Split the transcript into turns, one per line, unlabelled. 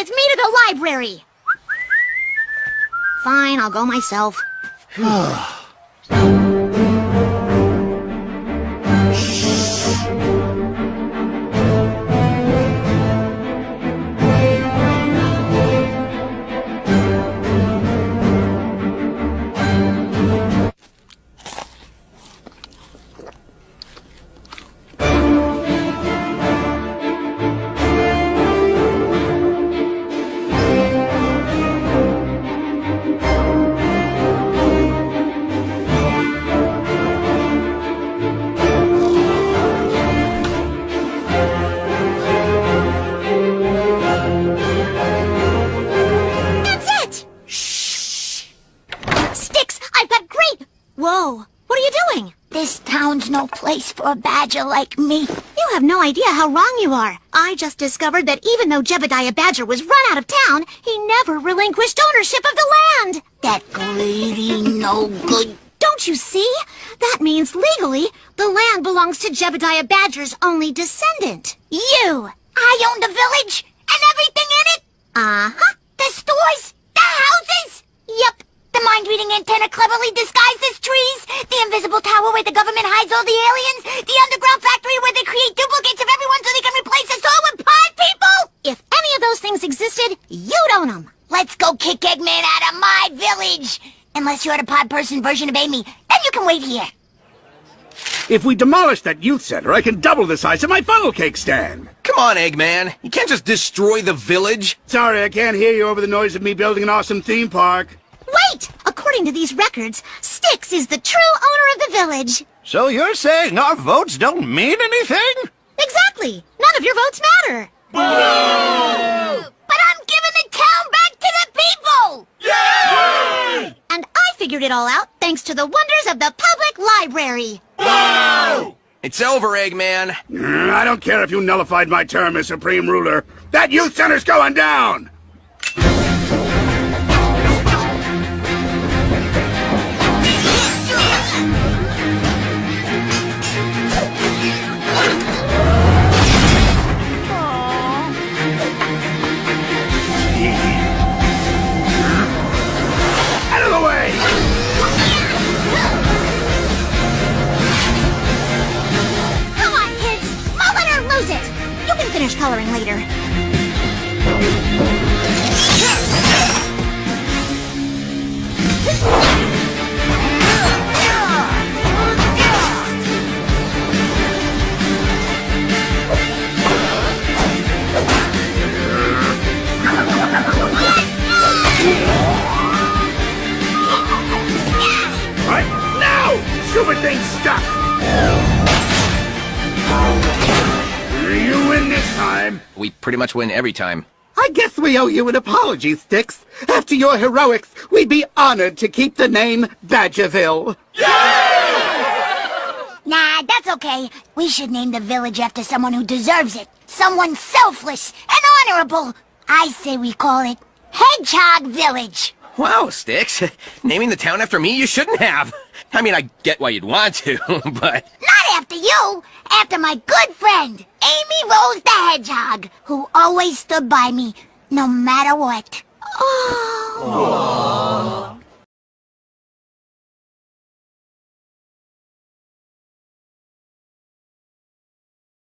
Let's meet at the library. Fine, I'll go myself.
Whoa, what are you doing?
This town's no place for a badger like me.
You have no idea how wrong you are. I just discovered that even though Jebediah Badger was run out of town, he never relinquished ownership of the land.
That greedy, no good.
Don't you see? That means legally, the land belongs to Jebediah Badger's only descendant.
You! I own the village and everything in it?
Uh-huh.
The stores? The houses?
Yep.
The mind-reading antenna cleverly disguised as trees, the invisible tower where the government hides all the aliens, the underground factory where they create duplicates of everyone so they can replace us all with pod people!
If any of those things existed, you'd own them.
Let's go kick Eggman out of my village! Unless you're the pod person version of Amy, then you can wait here.
If we demolish that youth center, I can double the size of my funnel cake stand.
Come on, Eggman. You can't just destroy the village.
Sorry, I can't hear you over the noise of me building an awesome theme park.
Wait! According to these records, Styx is the true owner of the village.
So you're saying our votes don't mean anything?
Exactly! None of your votes matter!
Whoa! But I'm giving the town back to the people!
Yay!
And I figured it all out thanks to the wonders of the public library.
Whoa!
It's over, Eggman.
I don't care if you nullified my term as Supreme Ruler. That youth center's going down!
Finish coloring later.
What? No! Stupid thing's stuck! You win this time.
We pretty much win every time.
I guess we owe you an apology, Styx. After your heroics, we'd be honored to keep the name Badgerville.
Nah, that's okay. We should name the village after someone who deserves it. Someone selfless and honorable. I say we call it Hedgehog Village.
Wow, Styx. Naming the town after me, you shouldn't have. I mean, I get why you'd want to, but...
Not after you. After my good friend, Amy Rose the Hedgehog, who always stood by me, no matter what.
Oh.